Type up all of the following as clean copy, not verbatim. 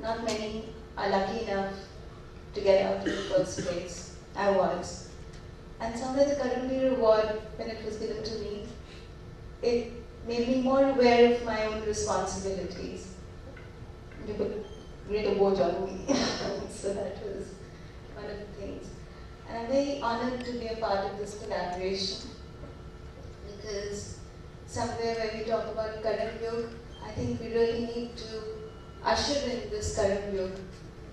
not many are lucky enough to get out in the first place. I was. And somewhere the Karmayuga award, when it was given to me, it made me more aware of my own responsibilities. You could read a board on me. So that was one of the things. And I'm very honored to be a part of this collaboration, because somewhere when we talk about Karmayuga, I think we really need to usher in this Karmayuga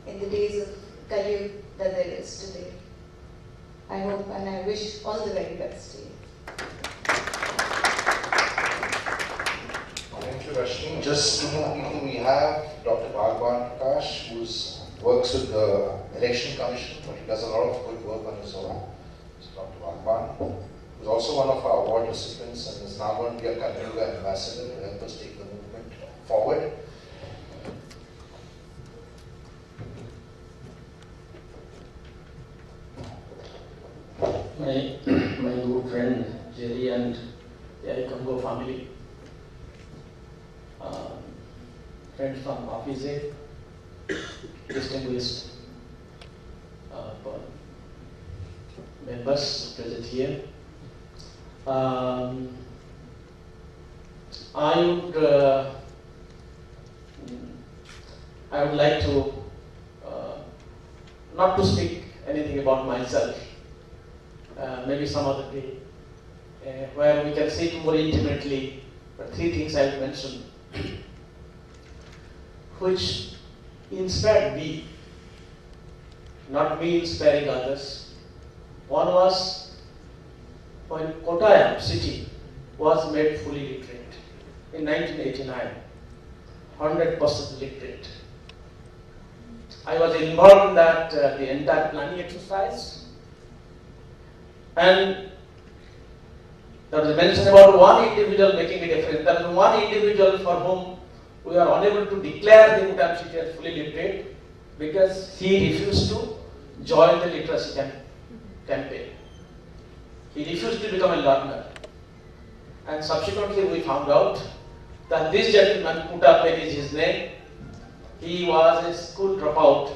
in the days of Kali that there is today. I hope and I wish all the very best to you. Thank you, Rashmi. Just two more people we have. Dr. Bhagwan Prakash, who works with the Election Commission, but he does a lot of good work on his own. So Dr. Bhagwan is also one of our award recipients and is now going to be a Karmayuga ambassador to help us take the movement forward. My good friend Jerry and the Apeejay family, friends from Apeejay, distinguished members present here. I would like to not to speak anything about myself. Maybe some other day, where we can see it more intimately. But three things I will mention, which inspired me, not me inspiring others. One was when Kottayam city was made fully literate in 1989, 100% literate. I was involved in that, the entire planning exercise. And there was a mention about one individual making a difference. There was one individual for whom we are unable to declare the Kottayam city as fully literate because he refused to join the literacy campaign. He refused to become a learner. And subsequently we found out that this gentleman, Puttapen is his name, he was a school dropout.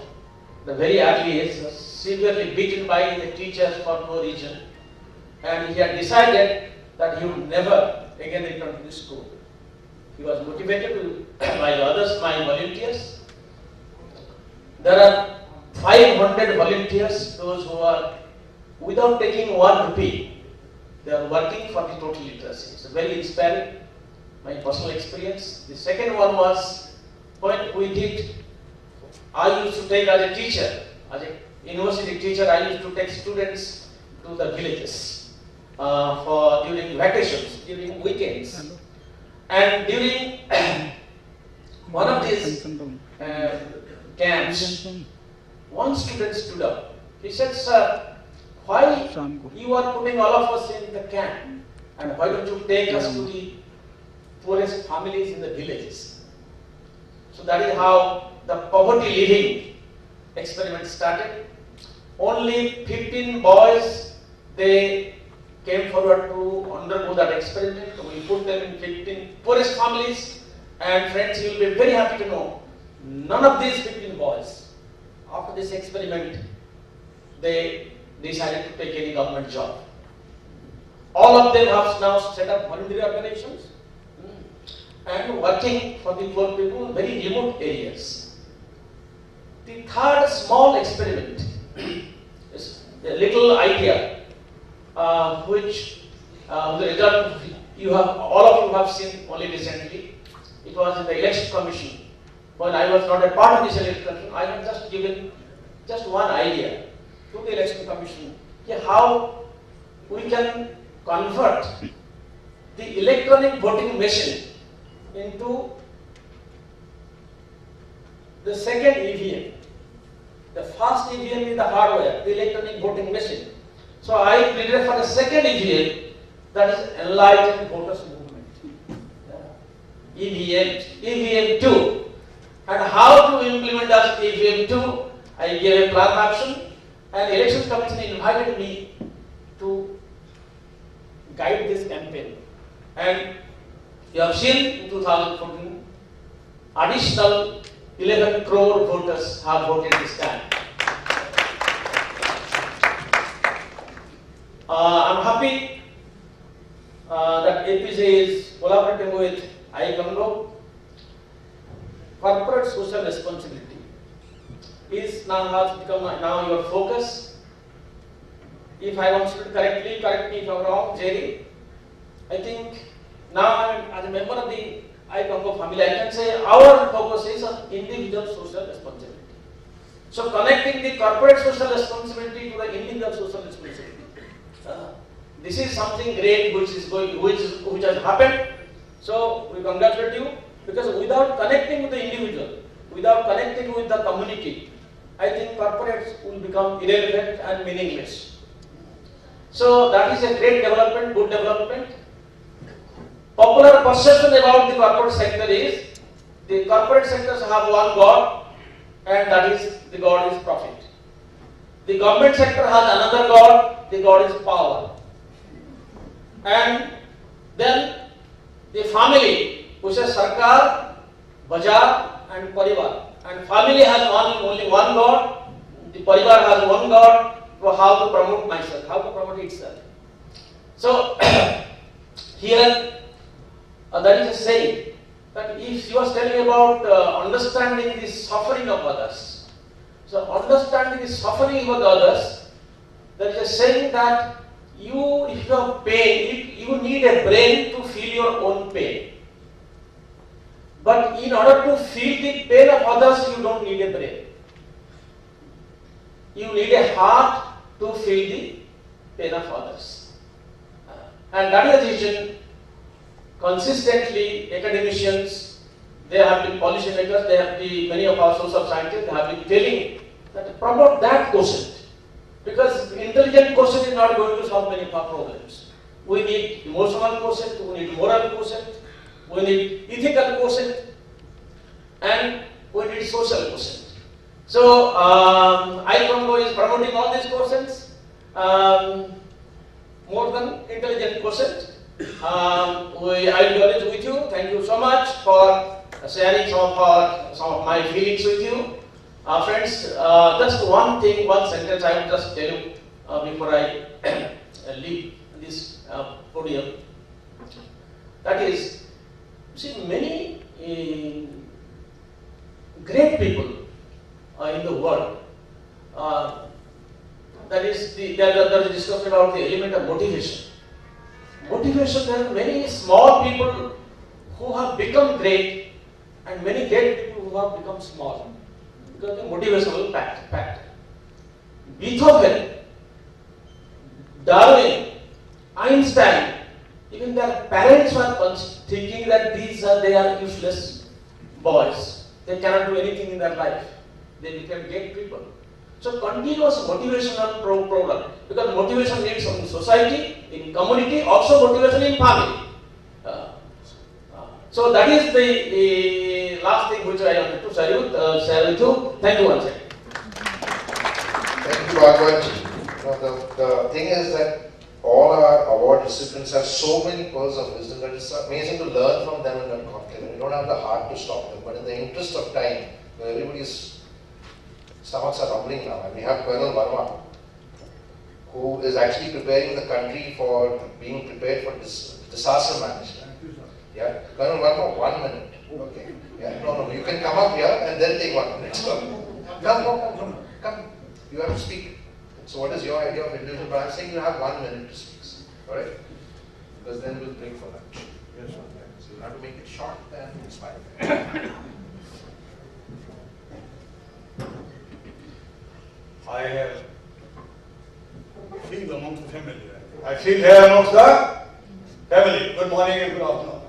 The very early age, was severely beaten by the teachers for no reason. And he had decided that he would never again return to the school. He was motivated by others, my volunteers. There are 500 volunteers, those who are without taking 1 rupee. They are working for the total literacy. It's very inspiring, my personal experience. The second one was when we did, I used to take as a teacher, as a university teacher, I used to take students to the villages. For during vacations, during weekends, and during one of these camps, one student stood up. He said, "Sir, why you are putting all of us in the camp, and why don't you take us to the poorest families in the villages?" So that is how the poverty living experiment started. Only 15 boys, they came forward to undergo that experiment. We put them in 15 poorest families, and friends, you will be very happy to know, none of these 15 boys, after this experiment, they decided to take any government job. All of them have now set up voluntary organizations and working for the poor people in very remote areas. The third small experiment is a little idea which the result all of you have seen only recently. It was in the election commission. When I was not a part of this election commission, I had just given just one idea to the election commission, how we can convert the electronic voting machine into the second EVM. The first EVM is the hardware, the electronic voting machine. So I pleaded for the second EVM, that is Enlightened Voters Movement. EVM2. And how to implement that EVM2, I gave a plan of action, and the election commission invited me to guide this campaign. And you have seen in 2014, additional 11 crore voters have voted this time. I'm happy that Apeejay is collaborating with iCongo. Corporate social responsibility has become your focus. If I understood correctly, correct me if I'm wrong, Jerry. I think now as a member of the iCongo family, I can say our focus is on individual social responsibility. So connecting the corporate social responsibility to the individual social responsibility. This is something great which has happened. So we congratulate you, because without connecting with the individual, without connecting with the community, I think corporates will become irrelevant and meaningless. So that is a great development, good development. Popular perception about the corporate sector is the corporate sectors have one God, and that is the God is profit. The government sector has another God, the God is power. And then the family, which is Sarkar, Bajar and Parivar. And family has only one God, the Parivar has one God, for how to promote myself, how to promote itself. So here there is a saying that if you are telling about understanding the suffering of others, so understanding the suffering of others, there is a saying that if you have pain, you need a brain to feel your own pain. But in order to feel the pain of others, you don't need a brain. You need a heart to feel the pain of others. And that is the reason consistently academicians, they have been policymakers, many of our social scientists, they have been telling that promote that quotient. Because intelligent quotient is not going to solve many of our problems. We need emotional quotient, we need moral quotient, we need ethical quotient, and we need social quotient. So iCongo is promoting all these quotients, more than intelligent quotient. I will be honest with you. Thank you so much for sharing some of my feelings with you. Friends, just one thing, one sentence I will just tell you before I leave this podium. That is, see, many great people in the world. There is a discussion about the element of motivation. Motivation, there are many small people who have become great, and many great people who have become small. Because the motivational factor. Beethoven, Darwin, Einstein, even their parents were thinking that they are useless boys. They cannot do anything in their life. They became great people. So continuous motivational program, because motivation needs in society, in community, also motivation in family. So that is the last thing which I wanted to share with you. Thank you once again. Thank you, Bhagwan. The thing is that all our award recipients have so many pearls of wisdom that it's amazing to learn from them in that context. We don't have the heart to stop them, but in the interest of time, everybody's stomachs are rumbling now, and we have Colonel Verma, who is actually preparing the country for being prepared for disaster management. Yeah, Colonel Verma, 1 minute. Okay. Yeah, no, you can come up here and then take 1 minute. Come. You have to speak. So, what is your idea of individual? But I'm saying you have 1 minute to speak. All right? Because then we'll break for lunch. Yes, okay. So you have to make it short and inspiring. I feel amongst the family. I feel here amongst the family. Good morning and good afternoon.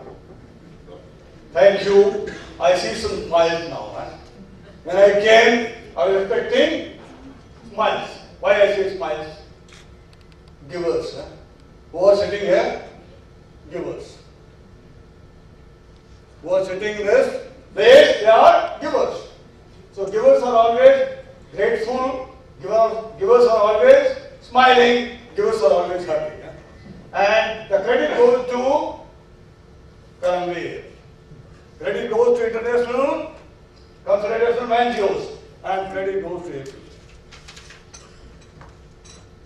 Thank you. I see some smiles now. When I came, I was expecting smiles. Why I say smiles? Givers. Who are sitting here? Givers. Who are sitting in this place? They are givers. So givers are always grateful. Givers are always smiling. Givers are always happy. And the credit goes to Karmayuga. Credit goes to International Consulate NGOs, and credit goes to Apeejay.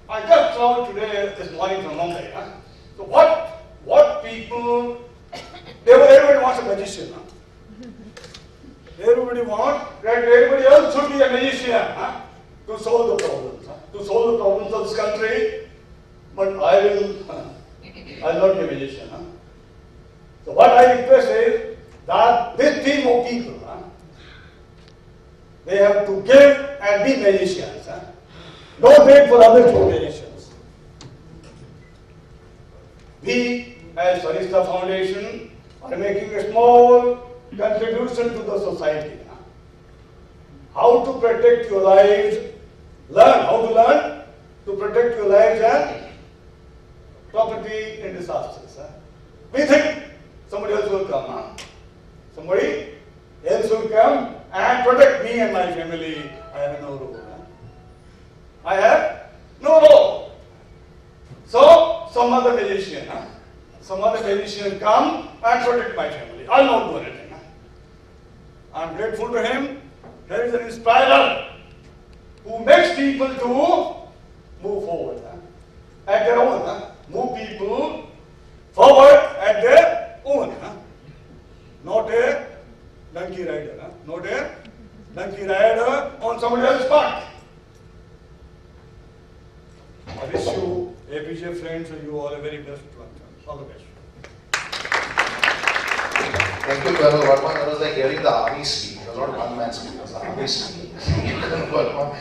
I just traveled today, this morning from Mumbai. Huh? So what people, everybody wants a magician. Huh? Everybody else should be a magician, huh? To solve the problems, to solve the problems of this country. But I'll not be a magician. Huh? So what I request is that this team of people, they have to give and be magicians. Huh? Don't wait for others to be magicians. We, as Sarista Foundation, are making a small contribution to the society. How to protect your lives, how to learn to protect your lives and property in disasters. We think somebody else will come. Somebody else will come and protect me and my family. I have no role. I have no role. So, some other magician come and protect my family. I'll not do anything. I'm grateful to him. There is an inspirer who makes people to move forward at their own. Move people forward at their own. Not a donkey rider. Not a donkey rider on somebody else's back. I wish you, Apeejay friends, and you all a very blessed one. All the best. Thank you, Colonel Verma. That was like hearing the army speak. It was not one man speak, it was the army speak. Colonel Verma.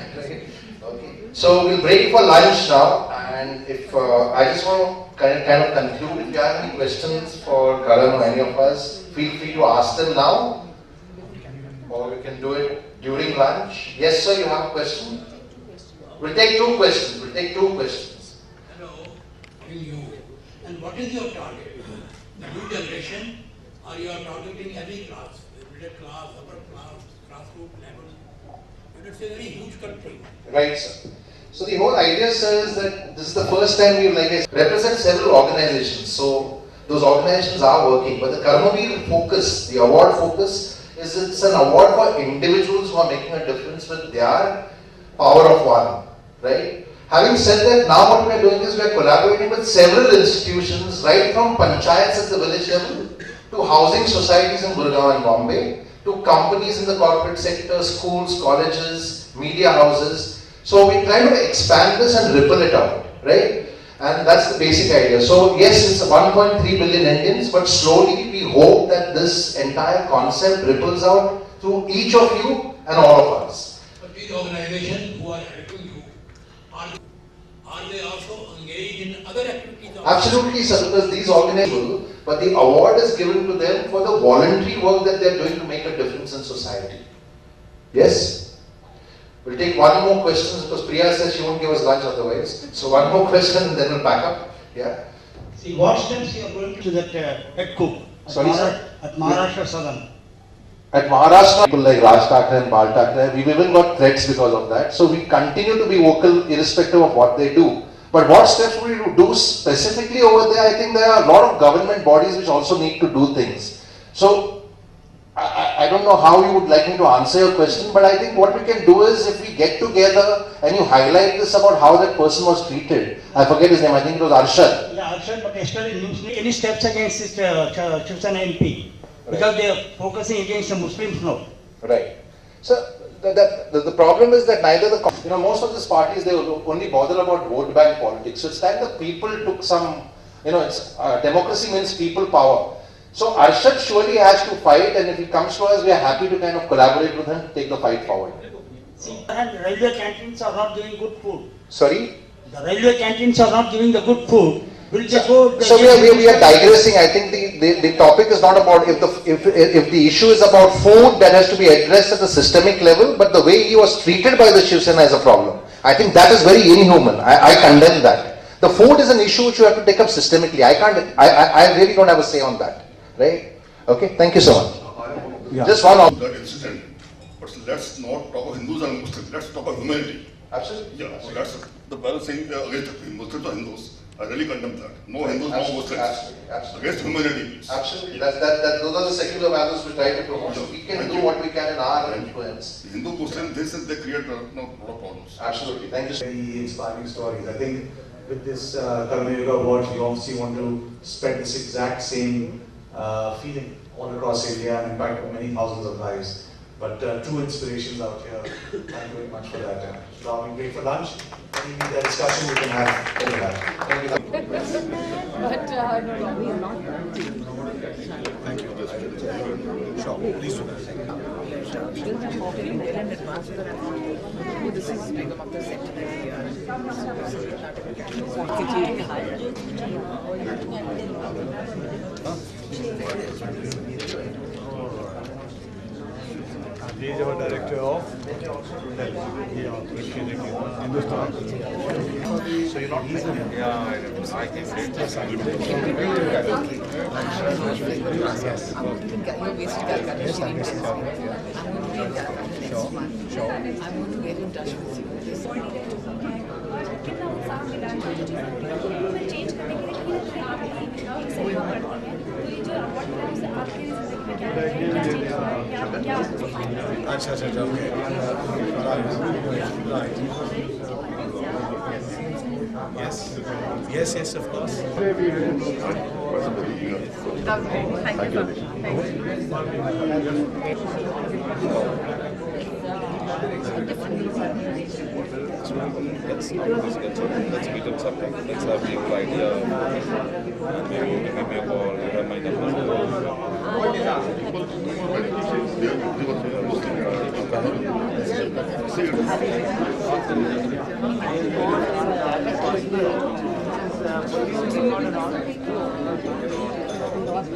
Okay. So we'll break for lunch now, and if I just want to kind of conclude. If you have any questions for Karan or any of us, feel free to ask them now, or we can do it during lunch. Yes, sir, you have a question? We'll take two questions. Hello, how are you? And what is your target? The new generation, or you are targeting every class, middle class, upper class, grassroots level? It's a very huge country. Right, sir. So the whole idea, sir, is that this is the first time we represent several organizations. So those organizations are working, but the Karmayuga focus, the award focus, is it's an award for individuals who are making a difference with their power of one, right? Having said that, now what we are doing is we are collaborating with several institutions, right from panchayats at the village level, to housing societies in Gurgaon and Bombay, to companies in the corporate sector, schools, colleges, media houses. So we try to expand this and ripple it out, right? And that's the basic idea. So yes, it's 1.3 billion Indians, but slowly we hope that this entire concept ripples out through each of you and all of us. But these organizations who are helping you, are they also engaged in other activities? Absolutely, sir, because these organizations, but the award is given to them for the voluntary work that they are doing to make a difference in society. Yes? We'll take one more question because Priya says she won't give us lunch otherwise. So one more question and then we'll back up. Yeah. See, what steps you are going to that head cook? Sorry, sir? At Maharashtra Southern. At Maharashtra, people like Raj Thakre and Bal Thakre, we've even got threats because of that. So we continue to be vocal irrespective of what they do. But what steps will we do specifically over there? I think there are a lot of government bodies which also need to do things. So I don't know how you would like me to answer your question, but I think what we can do is if we get together and you highlight this about how that person was treated. I forget his name, I think it was Arshad. Yeah, Arshad, but yesterday any steps against this Shiv Sena MP? Because they are focusing against the Muslims now. Right. So the problem is that neither most of these parties, they only bother about vote bank politics. So it's time the people took some, democracy means people power. So Arshad surely has to fight, and if he comes to us, we are happy to kind of collaborate with him to take the fight forward. See, and railway canteens are not giving good food. Sorry? The railway canteens are not giving the good food. Will they go? So we are digressing. I think the topic is not about if the issue is about food that has to be addressed at the systemic level, but the way he was treated by the Shiv Sena is a problem. I think that is very inhuman. I condemn that. The food is an issue which you have to take up systemically. I really don't have a say on that. Right? Okay, thank you so much. Yeah. Just one of that incident, but let's not talk of Hindus and Muslims, let's talk of humanity. Absolutely. Yeah, so that's the brother saying against Muslims or Hindus. I really condemn that. No Hindus, no Muslims. Absolutely. Against humanity, please. Absolutely. Those are the secular values we try to promote. So we can do what we can in our influence. Hindu, Muslim, they create a lot of problems. Absolutely. Thank you. Very inspiring stories. I think with this Karmayuga Awards, we obviously want to spread this exact same feeling all across India and impact many thousands of lives. But true inspirations out here. Thank you very much for that. Now we wait for lunch. Maybe the discussion we can have over that. Thank you. But no, we are not. Thank you. Sure, please do that. Because I'm telling well in advance that I'm not. This is Begum of the centenary year. He is our director of Hindustan. So you're not listening? Yeah, I can say it. Yes. I'm going to visit Calcutta next month. I'm going to get in touch with you. अच्छा okay. Right. Yes, of course. Thank you. Let's meet up something. Let's have the idea. And maybe you can give me a call. You have my number.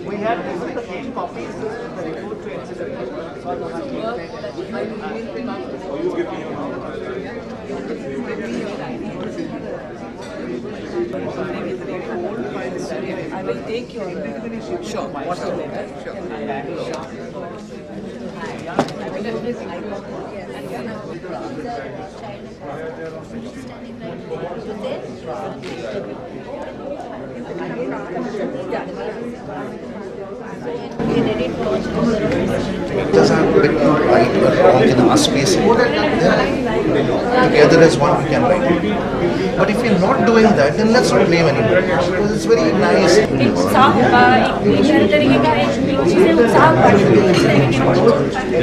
We had 8 copies of the report to I will take your WhatsApp letter. It doesn't have to be right or wrong in our space. Together as one we can write. But if we're not doing that, then let's not blame anybody. Because it's very nice.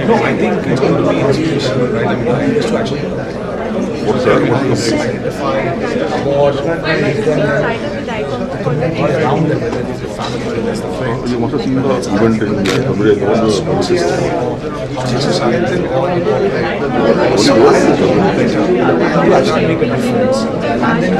No, I think it's going to be inspirational, right? I mean, I used to actually identify award the community around them, whether it's the family, whether it's the friends. You must have seen the event in Society or so I to actually make a difference. And then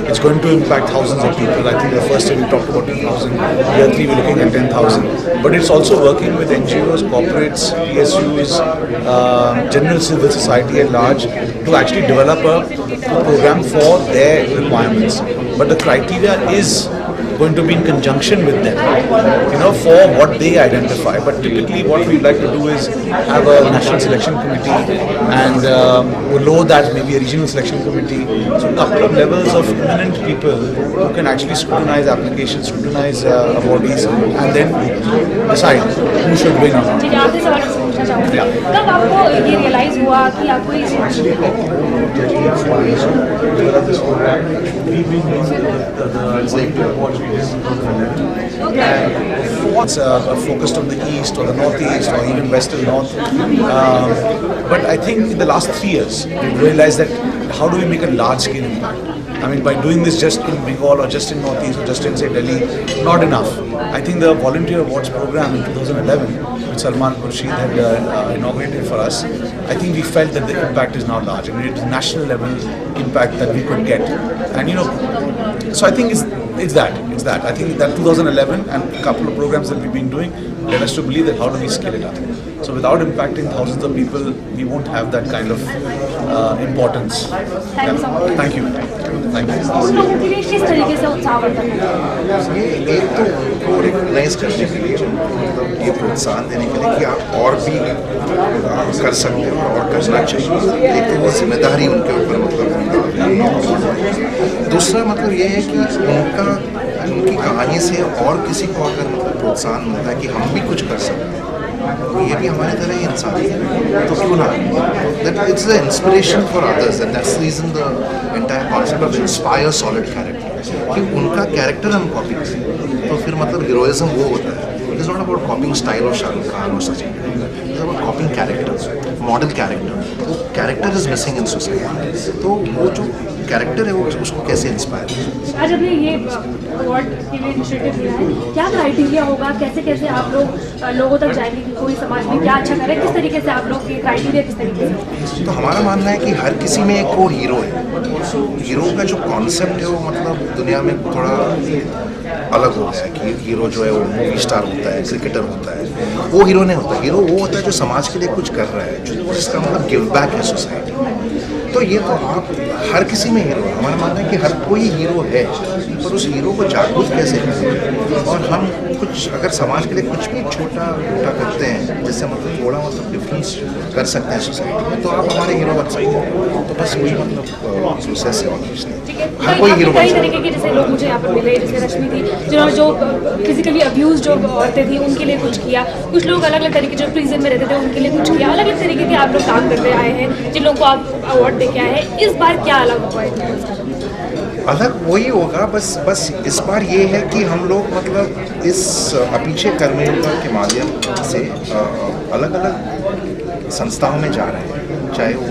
it's going to impact thousands of people. I think the first year we talked about 10,000, year 3 we're looking at 10,000. But it's also working with NGOs, corporates, PSUs, general civil society at large to actually develop a program for their requirements. But the criteria is going to be in conjunction with them, for what they identify. But typically what we'd like to do is have a national selection committee and below that maybe a regional selection committee. So a couple of levels of eminent people who can actually scrutinize applications, scrutinize awardees and then decide who should win or not. कब आपको ये realise हुआ कि आपको ये It's focused on the east or the northeast or even western north. But I think in the last 3 years, we've realized that how do we make a large scale impact? I mean, by doing this just in Bengal or just in northeast or just in say Delhi, not enough. I think the Volunteer Awards program in 2011, which Salman Khurshid had inaugurated for us, I think we felt that the impact is now large. I mean, it's national level impact that we could get. And so I think it's that. I think that 2011 and a couple of programs that we've been doing led us to believe that how do we scale it up. So without impacting thousands of people, we won't have that kind of importance. Thank you so much. Thank you. Thank you. उन लोगों के लिए किस तरीके से उत्साहवर्धक है? ये एक तो उनको रिकग्नाइज करने के लिए, मतलब ये प्रोत्साहन देने के लिए कि आप और भी कर सकते हो और करना चाहिए। एक तो वो जिम्मेदारी उनके ऊपर मतलब दूसरा मतलब ये है कि उनकी कहानी से और किसी को अगर मतलब प्रोत्साहन मिलता है कि हम भी कुछ कर सकते हैं, तो ये भी हमारे तरह ही इंसान है, तो क्यों ना। That it's the inspiration for others and that's the reason the entire concept of inspire solid character, कि उनका कैरेक्टर हम कॉपी करें तो फिर मतलब हीरोइज्म वो होता है। It is not about copying style of Shahrukh Khan और Sachin, it is about copying character, model character. वो character is missing in society, तो वो जो कैरेक्टर है वो उसको कैसे इंस्पायर। आज अभी ये अवार्ड के लिए इनिशिएटिव लिया है, क्या क्राइटेरिया होगा, कैसे कैसे आप लोगों तक जाएंगे कि कोई समाज में क्या अच्छा करे, किस तरीके से आप लोग के क्राइटेरिया किस तरीके से? तो हमारा मानना है कि हर किसी में एक वो हीरो है। हीरो का जो कॉन्सेप्ट है वो मतलब दुनिया में थोड़ा अलग हो गया है कि हीरो जो है वो मूवी स्टार होता है, क्रिकेटर होता है, वो हीरो नहीं होता। हीरो वो होता है जो समाज के लिए कुछ कर रहा है, जो जिसका मतलब गिव बैक है सोसाइटी में। तो ये तो आप हर किसी में हीरो है। हमारा मानना है कि हर कोई हीरो है, पर उस हीरो को जागरूक कैसे करें, और हम कुछ अगर समाज के लिए कुछ भी छोटा मोटा करते हैं जिससे मतलब थोड़ा मतलब डिफरेंस कर सकते हैं सोसाइटी में, तो आप हमारे हीरो बन सकते हैं। तो बस वही मतलब प्रोसेस है और कुछ नहीं। हर कोई हीरो कई तरीके के जैसे लोग मुझे यहाँ पर मिले, जैसे रश्मि थी जिन्होंने जो फिजिकली अब्यूज जो औरतें थी उनके लिए कुछ किया, कुछ लोग अलग अलग तरीके जो प्रिजन में रहते थे उनके लिए कुछ किया, अलग अलग तरीके के आप लोग काम करते आए हैं, जिन लोगों को आप अवार्ड दे के आए हैं। इस बार क्या अलग हुआ है? अलग वही होगा, बस इस बार ये है कि हम लोग मतलब इस अपीजय कर्मयोगा के माध्यम से अलग अलग संस्थाओं में जा रहे हैं, चाहे वो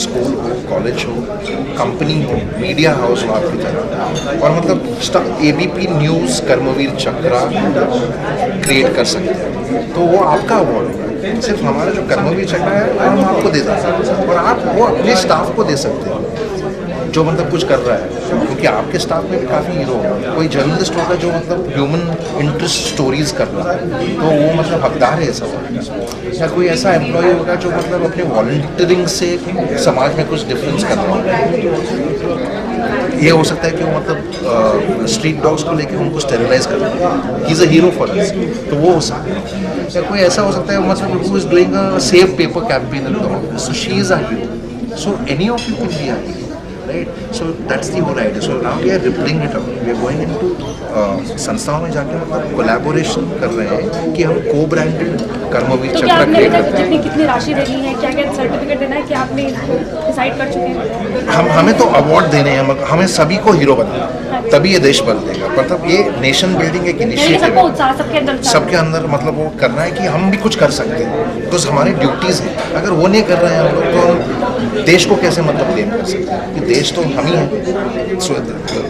स्कूल हो, कॉलेज हो, कंपनी हो, मीडिया हाउस हो आपकी तरह, और मतलब एबीपी न्यूज़ कर्मवीर चक्रा क्रिएट कर सकते हैं। तो वो आपका अवार्ड होगा, सिर्फ हमारा जो कर्मवीर चक्र है वो हम आपको दे सकते हैं, और आप वो अपने स्टाफ को दे सकते हैं जो मतलब कुछ कर रहा है, क्योंकि आपके स्टाफ में भी काफ़ी हीरो होगा। कोई जर्नलिस्ट होगा जो मतलब ह्यूमन इंटरेस्ट स्टोरीज कर रहा है, तो वो मतलब हकदार है सब। या कोई ऐसा एम्प्लॉय होगा जो मतलब अपने वॉलंटियरिंग से समाज में कुछ डिफरेंस कर रहा है। ये हो सकता है कि वो मतलब स्ट्रीट डॉग्स को लेकर उनको स्टेरिलाइज कर रहा है, he is a hero for us, तो वो हो सकता है। या कोई ऐसा हो सकता है मतलब who is doing a save paper campaign in the office, so she is a hero. So any of you can be a hero, right? So that's the whole idea. So now we are rippling it up. We are going into संस्थाओं में जाके मतलब collaboration कर रहे हैं कि हम को-ब्रांडेड कर्मवीर चक्र क्रिएट करते हैं। कितनी राशि देनी है, क्या क्या सर्टिफिकेट देना है, क्या आपने डिसाइड कर चुके हैं? हमें तो अवार्ड देने हैं, हमें सभी को हीरो बनाना, तभी ये देश बदलेगा। मतलब ये नेशन बिल्डिंग एक इनिशिएटिव है, सबके अंदर मतलब वो करना है कि हम भी कुछ कर सकते हैं, तो हमारी ड्यूटीज़ हैं। अगर वो नहीं कर रहे हैं हम लोग, तो हम देश को कैसे मतलब ब्लेम कर सकते हैं कि देश तो हम ही हैं। So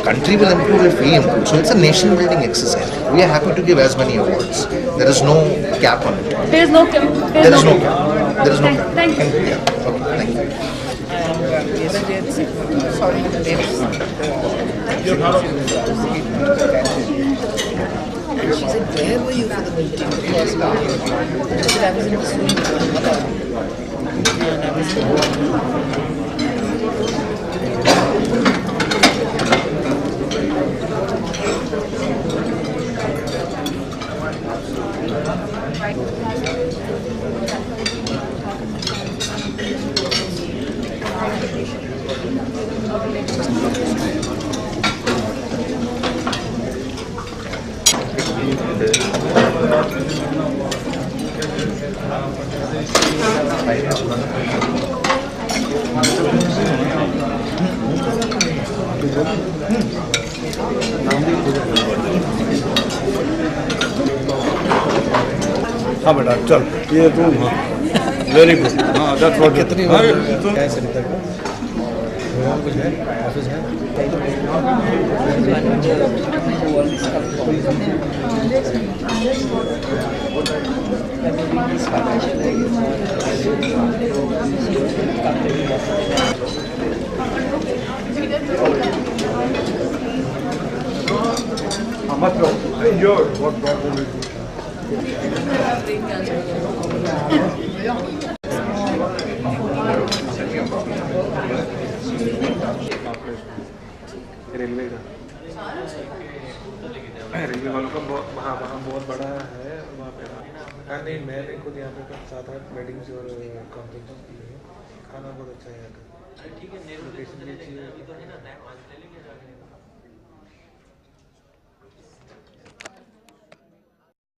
country will improve if we improve. So it's a nation building exercise. We are happy to give as many awards. There is no cap on it. There is no cap. There is no cap. There is no cap. Thank you. Yeah. Okay. Thank you. Sorry, she said, where were you for the meeting? Because she said, I was in the swimming pool. And I was हाँ बेटा चल, ये तुम, हाँ very good, हाँ that's what. कितनी कुछ है ऑफिस है मत लो, enjoy what God will do. Railway का रेलवे वालों का वहाँ बहुत बड़ा है वहाँ पे। हाँ नहीं, मैंने खुद यहाँ पे 7-8 वेडिंग्स और कॉन्फ्रेंसेस की है। खाना बहुत अच्छा है यहाँ का। लोकेशन भी अच्छी है।